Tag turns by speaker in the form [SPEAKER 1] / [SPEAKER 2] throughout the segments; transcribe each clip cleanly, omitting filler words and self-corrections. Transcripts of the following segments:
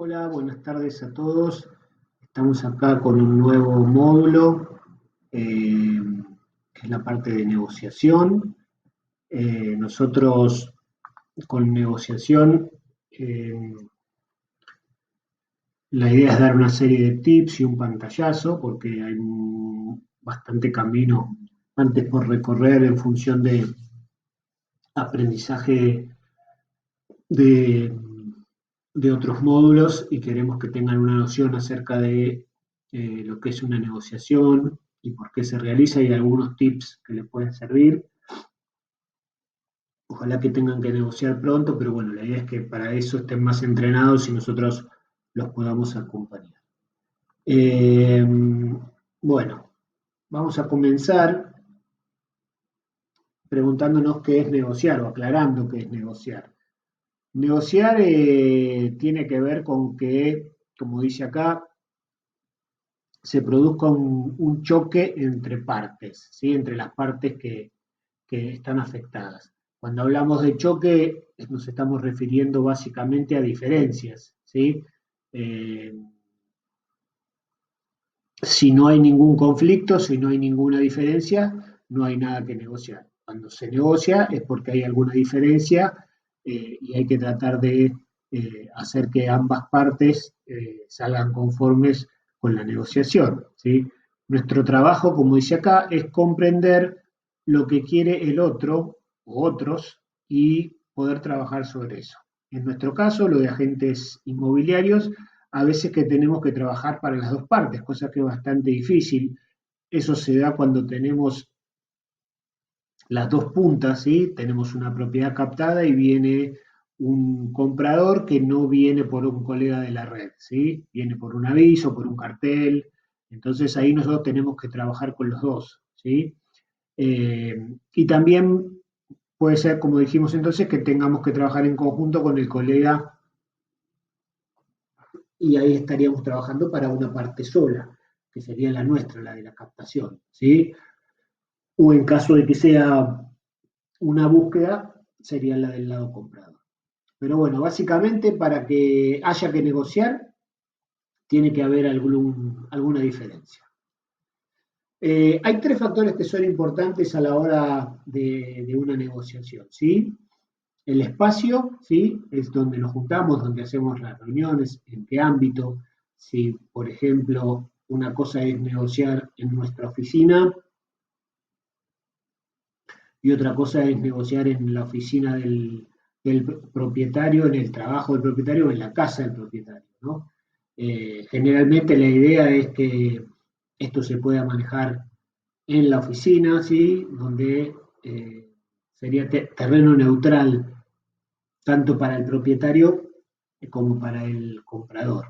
[SPEAKER 1] Hola, buenas tardes a todos. Estamos acá con un nuevo módulo, que es la parte de negociación. Nosotros con negociación, eh, la idea es dar una serie de tips y un pantallazo, porque hay bastante camino antes por recorrer en función de aprendizaje de, de otros módulos y queremos que tengan una noción acerca de lo que es una negociación y por qué se realiza y algunos tips que les pueden servir. Ojalá que tengan que negociar pronto, pero bueno, la idea es que para eso estén más entrenados y nosotros los podamos acompañar. Eh, bueno, vamos a comenzar preguntándonos qué es negociar o aclarando qué es negociar. Negociar tiene que ver con que, como dice acá, se produzca un choque entre partes, ¿sí? Entre las partes que están afectadas. Cuando hablamos de choque, nos estamos refiriendo básicamente a diferencias, ¿sí? Eh, si no hay ningún conflicto, si no hay ninguna diferencia, no hay nada que negociar. Cuando se negocia es porque hay alguna diferencia y hay que tratar de hacer que ambas partes salgan conformes con la negociación, ¿sí? Nuestro trabajo, como dice acá, es comprender lo que quiere el otro o otros y poder trabajar sobre eso. En nuestro caso, lo de agentes inmobiliarios, a veces que tenemos que trabajar para las dos partes, cosa que es bastante difícil. Eso se da cuando tenemos las dos puntas, ¿sí? Tenemos una propiedad captada y viene un comprador que no viene por un colega de la red, ¿sí? Viene por un aviso, por un cartel. Entonces ahí nosotros tenemos que trabajar con los dos, ¿sí? Y también puede ser, como dijimos entonces, que tengamos que trabajar en conjunto con el colega y ahí estaríamos trabajando para una parte sola, que sería la nuestra, la de la captación, ¿sí? O en caso de que sea una búsqueda, sería la del lado comprador. Pero bueno, básicamente para que haya que negociar, tiene que haber alguna diferencia. Hay tres factores que son importantes a la hora de una negociación, ¿sí? El espacio, ¿sí? Es donde nos juntamos, donde hacemos las reuniones, en qué ámbito. Si, por ejemplo, una cosa es negociar en nuestra oficina y otra cosa es negociar en la oficina del propietario, en el trabajo del propietario o en la casa del propietario, ¿no? Generalmente la idea es que esto se pueda manejar en la oficina, ¿sí? Donde sería terreno neutral tanto para el propietario como para el comprador.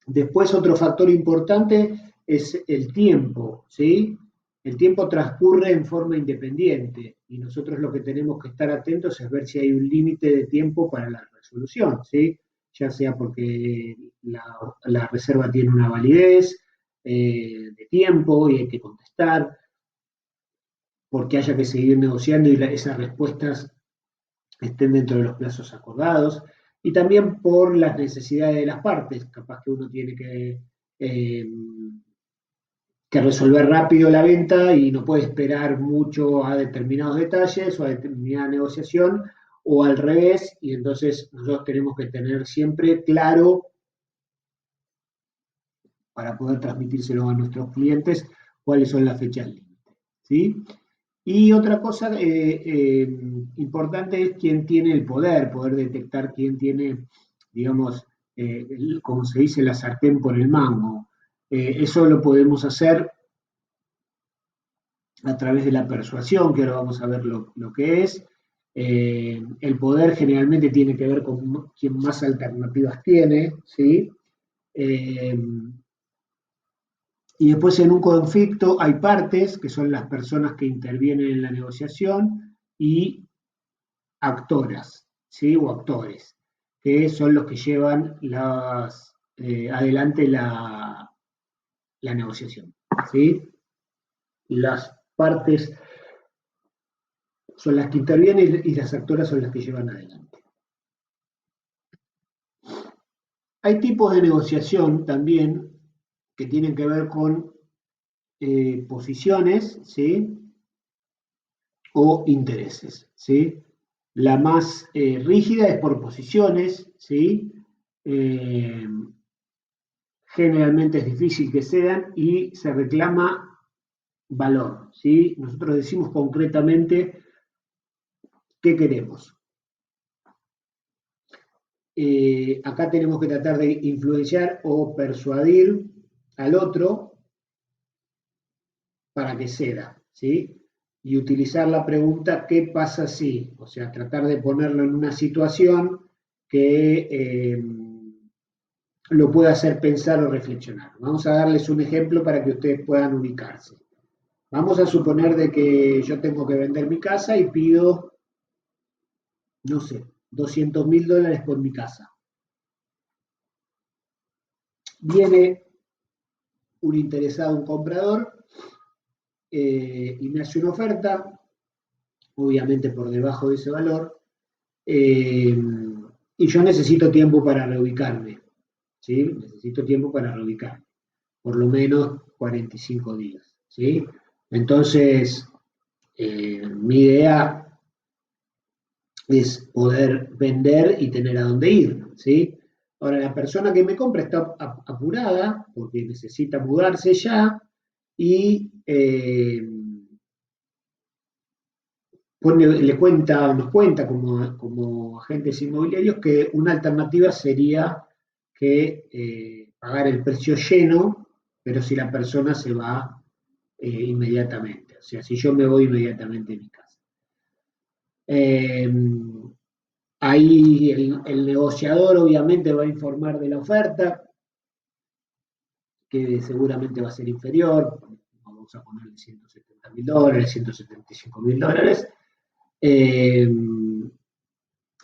[SPEAKER 1] Después otro factor importante es el tiempo, ¿sí? El tiempo transcurre en forma independiente y nosotros lo que tenemos que estar atentos es ver si hay un límite de tiempo para la resolución, ¿sí? Ya sea porque la reserva tiene una validez de tiempo y hay que contestar, porque haya que seguir negociando y esas respuestas estén dentro de los plazos acordados, y también por las necesidades de las partes, capaz que uno tiene que resolver rápido la venta y no puede esperar mucho a determinados detalles o a determinada negociación, o al revés, y entonces nosotros tenemos que tener siempre claro para poder transmitírselo a nuestros clientes cuáles son las fechas límite, ¿sí? Y otra cosa importante es quién tiene el poder detectar quién tiene, digamos, como se dice, la sartén por el mango. Eso lo podemos hacer a través de la persuasión, que ahora vamos a ver lo que es. El poder generalmente tiene que ver con quién más alternativas tiene, ¿sí? Eh, y después en un conflicto hay partes, que son las personas que intervienen en la negociación, y actoras, ¿sí? O actores, que son los que llevan adelante la negociación, ¿sí? Las partes son las que intervienen y las actoras son las que llevan adelante. Hay tipos de negociación también que tienen que ver con posiciones, ¿sí? O intereses, ¿sí? La más rígida es por posiciones, ¿sí? Eh, Generalmente es difícil que sean y se reclama valor, ¿sí? Nosotros decimos concretamente qué queremos. Acá tenemos que tratar de influenciar o persuadir al otro para que ceda, ¿sí? Y utilizar la pregunta ¿qué pasa si? O sea, tratar de ponerlo en una situación que lo pueda hacer pensar o reflexionar. Vamos a darles un ejemplo para que ustedes puedan ubicarse. Vamos a suponer de que yo tengo que vender mi casa y pido, no sé, $200.000 por mi casa. Viene un interesado, un comprador, y me hace una oferta, obviamente por debajo de ese valor, y yo necesito tiempo para reubicarme, ¿sí? Necesito tiempo para reubicarme, por lo menos 45 días, ¿sí? Entonces, mi idea es poder vender y tener a dónde ir, ¿sí? Ahora, la persona que me compra está apurada porque necesita mudarse ya y nos cuenta como agentes inmobiliarios que una alternativa sería que pagar el precio lleno, pero si la persona se va inmediatamente, o sea, si yo me voy inmediatamente de mi casa. Eh, Ahí el negociador obviamente va a informar de la oferta, que seguramente va a ser inferior, vamos a ponerle $170.000, $175.000, en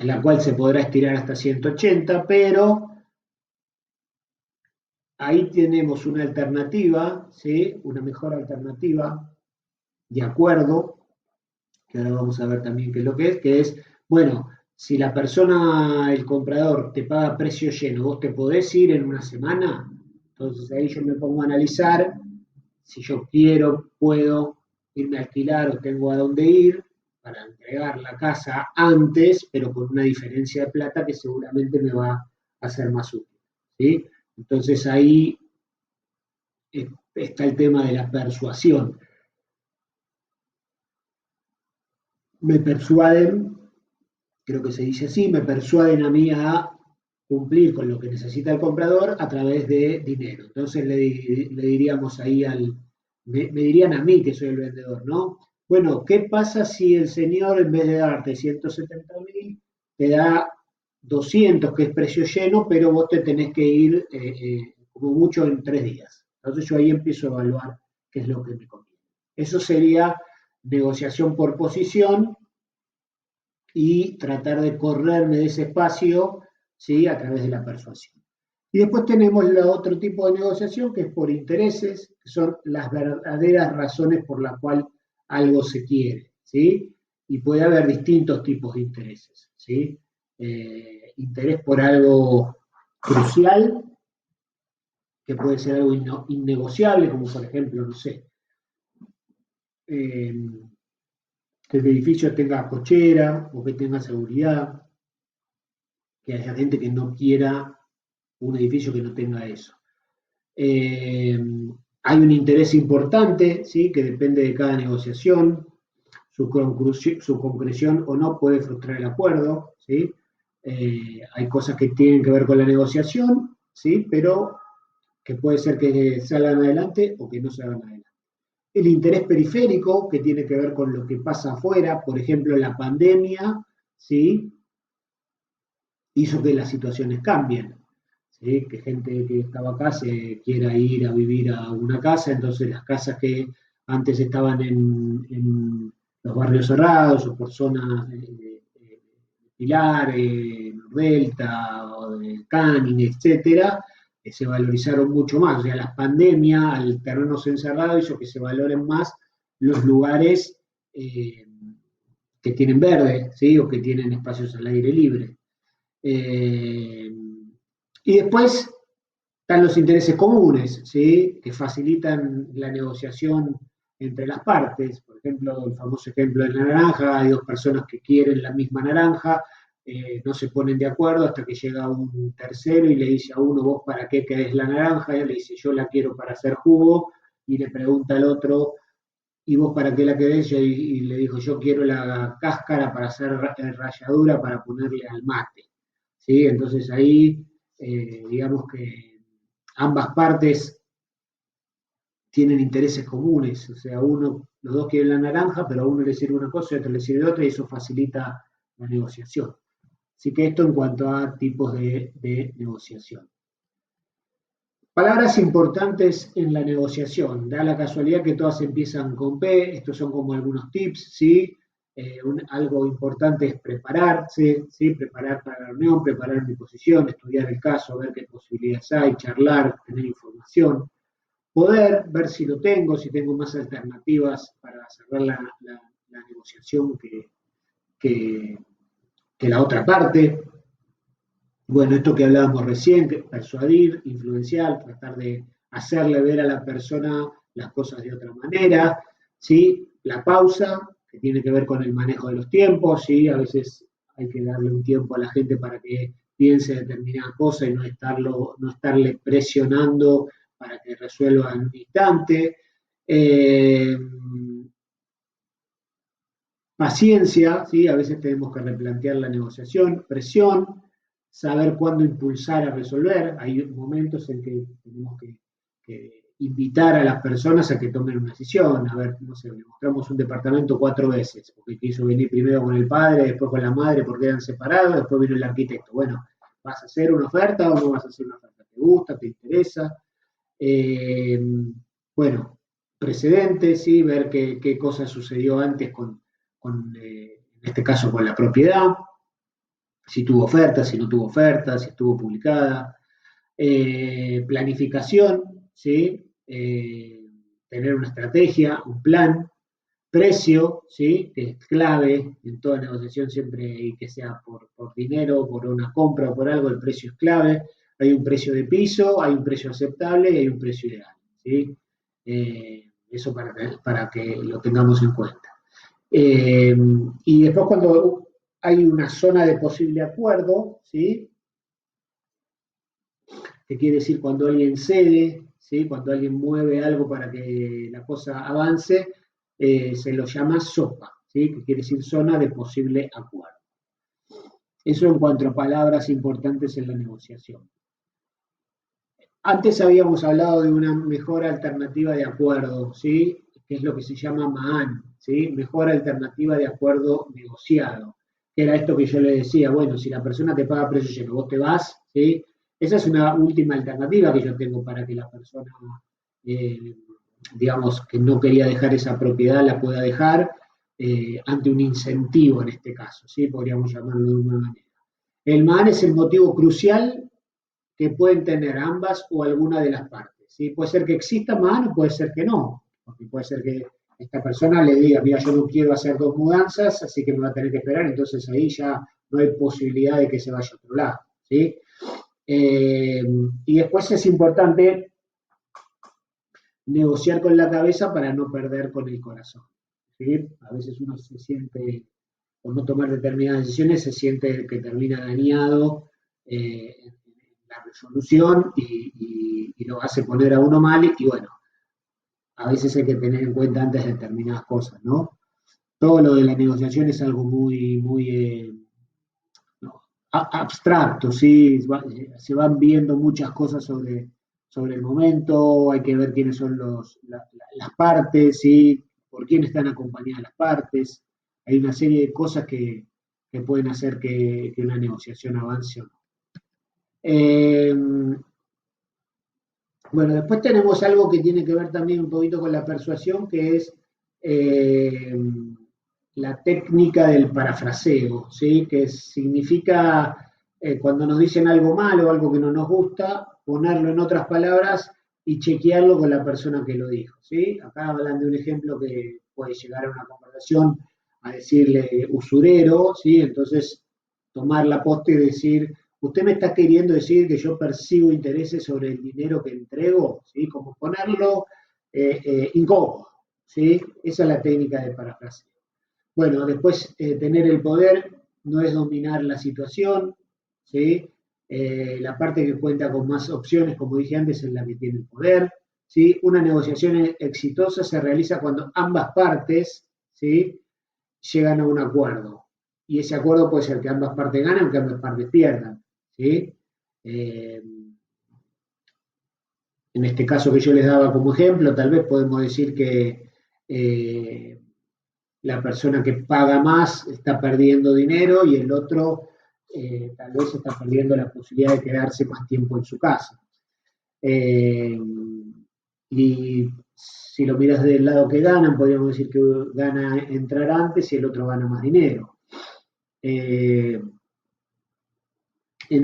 [SPEAKER 1] la cual se podrá estirar hasta 180, pero ahí tenemos una alternativa, ¿sí? Una mejor alternativa de acuerdo, que ahora vamos a ver también qué es lo que es, bueno, si la persona, el comprador, te paga precio lleno, vos te podés ir en una semana, entonces ahí yo me pongo a analizar si yo quiero, puedo irme a alquilar o tengo a dónde ir para entregar la casa antes, pero con una diferencia de plata que seguramente me va a ser más útil, ¿sí? Entonces ahí está el tema de la persuasión. Me persuaden, creo que se dice así, me persuaden a mí a cumplir con lo que necesita el comprador a través de dinero. Entonces le diríamos ahí me dirían a mí que soy el vendedor, ¿no? Bueno, ¿qué pasa si el señor en vez de darte 170.000 te da 200, que es precio lleno, pero vos te tenés que ir como mucho en 3 días? Entonces yo ahí empiezo a evaluar qué es lo que me conviene. Eso sería negociación por posición y tratar de correrme de ese espacio, ¿sí? A través de la persuasión. Y después tenemos el otro tipo de negociación que es por intereses, que son las verdaderas razones por las cuales algo se quiere, ¿sí? Y puede haber distintos tipos de intereses, ¿sí? Interés por algo crucial, que puede ser algo innegociable, como por ejemplo, no sé, eh, que el edificio tenga cochera o que tenga seguridad, que haya gente que no quiera un edificio que no tenga eso. Eh, Hay un interés importante, ¿sí? Que depende de cada negociación, su concreción o no puede frustrar el acuerdo, ¿sí? Hay cosas que tienen que ver con la negociación, ¿sí? Pero que puede ser que salgan adelante o que no salgan adelante. El interés periférico, que tiene que ver con lo que pasa afuera, por ejemplo, la pandemia, ¿sí? Hizo que las situaciones cambien, ¿sí? Que gente que estaba acá se quiera ir a vivir a una casa, entonces las casas que antes estaban en los barrios cerrados o por zonas de Pilar, Delta, o de Canning, etcétera, se valorizaron mucho más. O sea, la pandemia, al tenernos encerrados, hizo que se valoren más los lugares que tienen verde, ¿sí? O que tienen espacios al aire libre. Eh, Y después están los intereses comunes, ¿sí? Que facilitan la negociación entre las partes. Por ejemplo, el famoso ejemplo de la naranja, hay dos personas que quieren la misma naranja, no se ponen de acuerdo hasta que llega un tercero y le dice a uno, vos para qué querés la naranja, y él le dice, yo la quiero para hacer jugo, y le pregunta al otro, ¿y vos para qué la querés? Y le dijo, yo quiero la cáscara para hacer ralladura para ponerle al mate. ¿Sí? Entonces ahí, digamos que ambas partes tienen intereses comunes, o sea, los dos quieren la naranja, pero a uno le sirve una cosa y a otro le sirve otra, y eso facilita la negociación. Así que esto en cuanto a tipos de negociación. Palabras importantes en la negociación. Da la casualidad que todas empiezan con P, estos son como algunos tips, ¿sí? Algo importante es prepararse, ¿sí? Preparar para la reunión, preparar mi posición, estudiar el caso, ver qué posibilidades hay, charlar, tener información, poder ver si lo tengo, si tengo más alternativas para cerrar la negociación que, que la otra parte. Bueno, esto que hablábamos recién, persuadir, influenciar, tratar de hacerle ver a la persona las cosas de otra manera, ¿sí? La pausa, que tiene que ver con el manejo de los tiempos, ¿sí? A veces hay que darle un tiempo a la gente para que piense determinada cosa y no estarle presionando para que resuelva en un instante. Eh, Paciencia, ¿sí? A veces tenemos que replantear la negociación, presión, saber cuándo impulsar a resolver. Hay momentos en que tenemos que invitar a las personas a que tomen una decisión. A ver, no sé, le mostramos un departamento 4 veces, porque quiso venir primero con el padre, después con la madre, porque eran separados, después vino el arquitecto. Bueno, ¿vas a hacer una oferta o no vas a hacer una oferta? ¿Te gusta? ¿Te interesa? Eh, bueno, precedentes, ¿sí? Ver qué cosa sucedió antes en este caso con la propiedad, si tuvo oferta, si no tuvo oferta, si estuvo publicada. Planificación, ¿sí? Tener una estrategia, un plan. Precio, ¿sí? Que es clave en toda negociación siempre, y que sea por dinero, por una compra o por algo, el precio es clave. Hay un precio de piso, hay un precio aceptable y hay un precio ideal, ¿sí? Eso para que lo tengamos en cuenta. Y después cuando hay una zona de posible acuerdo, ¿sí? Que quiere decir cuando alguien cede, ¿sí? Cuando alguien mueve algo para que la cosa avance, se lo llama SOPA, ¿sí? Que quiere decir zona de posible acuerdo. Eso en cuanto a palabras importantes en la negociación. Antes habíamos hablado de una mejor alternativa de acuerdo, ¿sí? Que es lo que se llama MAAN, ¿sí? Mejor alternativa de acuerdo negociado. Que era esto que yo le decía, bueno, si la persona te paga precio lleno, vos te vas, ¿sí? Esa es una última alternativa que yo tengo para que la persona, eh, digamos, que no quería dejar esa propiedad, la pueda dejar ante un incentivo en este caso, ¿sí? Podríamos llamarlo de una manera. El MAAN es el motivo crucial que pueden tener ambas o alguna de las partes. ¿Sí? Puede ser que exista MAN o puede ser que no, porque puede ser que esta persona le diga, mira, yo no quiero hacer 2 mudanzas, así que me va a tener que esperar, entonces ahí ya no hay posibilidad de que se vaya a otro lado. ¿Sí? Y después es importante negociar con la cabeza para no perder con el corazón. ¿Sí? A veces uno se siente, por no tomar determinadas decisiones, se siente que termina dañado en la resolución y lo hace poner a uno mal y bueno, a veces hay que tener en cuenta antes determinadas cosas, ¿no? Todo lo de la negociación es algo muy no, abstracto, ¿sí? Se van viendo muchas cosas sobre el momento, hay que ver quiénes son las partes, ¿sí? Por quién están acompañadas las partes. Hay una serie de cosas que pueden hacer que una negociación avance o no. Eh, bueno, después tenemos algo que tiene que ver también un poquito con la persuasión, que es eh, la técnica del parafraseo, ¿sí? Que significa cuando nos dicen algo malo, algo que no nos gusta, ponerlo en otras palabras y chequearlo con la persona que lo dijo, ¿sí? Acá hablan de un ejemplo que puede llegar a una conversación a decirle usurero, ¿sí? Entonces tomar la posta y decir, usted me está queriendo decir que yo percibo intereses sobre el dinero que entrego, ¿sí? Como ponerlo incómodo, ¿sí? Esa es la técnica de parafraseo. Bueno, después tener el poder no es dominar la situación, ¿sí? La parte que cuenta con más opciones, como dije antes, es la que tiene el poder, ¿sí? Una negociación exitosa se realiza cuando ambas partes, ¿sí? Llegan a un acuerdo. Y ese acuerdo puede ser que ambas partes ganen o que ambas partes pierdan, ¿sí? Eh, en este caso que yo les daba como ejemplo, tal vez podemos decir que la persona que paga más está perdiendo dinero y el otro tal vez está perdiendo la posibilidad de quedarse más tiempo en su casa. Eh, y si lo miras del lado que ganan, podríamos decir que gana entrar antes y el otro gana más dinero. En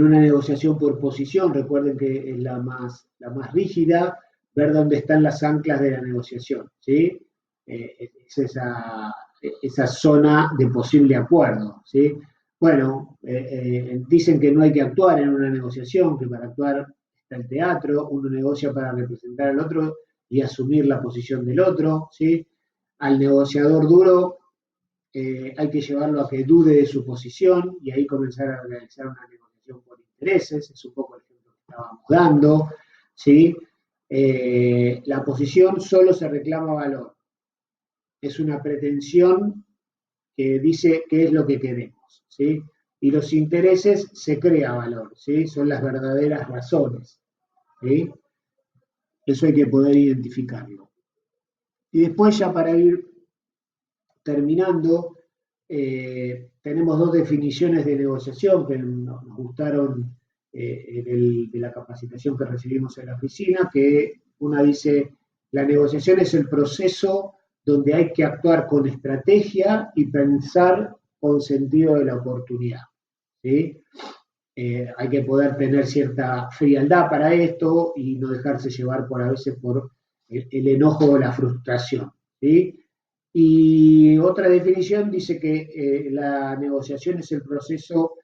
[SPEAKER 1] una negociación por posición, recuerden que es la más rígida, ver dónde están las anclas de la negociación, ¿sí? Es esa zona de posible acuerdo, ¿sí? Bueno, dicen que no hay que actuar en una negociación, que para actuar está el teatro, uno negocia para representar al otro y asumir la posición del otro, ¿sí? Al negociador duro hay que llevarlo a que dude de su posición y ahí comenzar a realizar una negociación por intereses, es un poco el ejemplo que estábamos dando, ¿sí? La posición solo se reclama valor, es una pretensión que dice qué es lo que queremos, ¿sí? Y los intereses se crea valor, ¿sí? Son las verdaderas razones, ¿sí? Eso hay que poder identificarlo. Y después ya para ir terminando, tenemos dos definiciones de negociación que nos gustaron de la capacitación que recibimos en la oficina, que una dice, la negociación es el proceso donde hay que actuar con estrategia y pensar con sentido de la oportunidad, ¿sí? Hay que poder tener cierta frialdad para esto y no dejarse llevar a veces por el enojo o la frustración, ¿sí? Y otra definición dice que la negociación es el proceso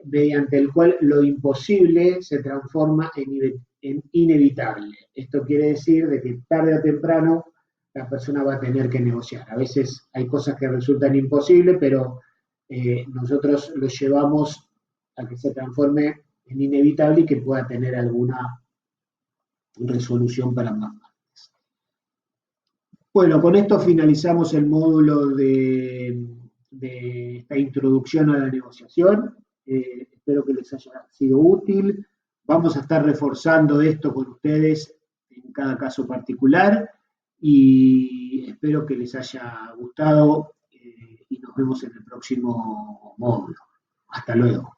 [SPEAKER 1] mediante el cual lo imposible se transforma en inevitable. Esto quiere decir de que tarde o temprano la persona va a tener que negociar. A veces hay cosas que resultan imposibles, pero nosotros lo llevamos a que se transforme en inevitable y que pueda tener alguna resolución para ambas partes. Bueno, con esto finalizamos el módulo de esta introducción a la negociación. Espero que les haya sido útil. Vamos a estar reforzando esto con ustedes en cada caso particular y espero que les haya gustado y nos vemos en el próximo módulo. Hasta luego.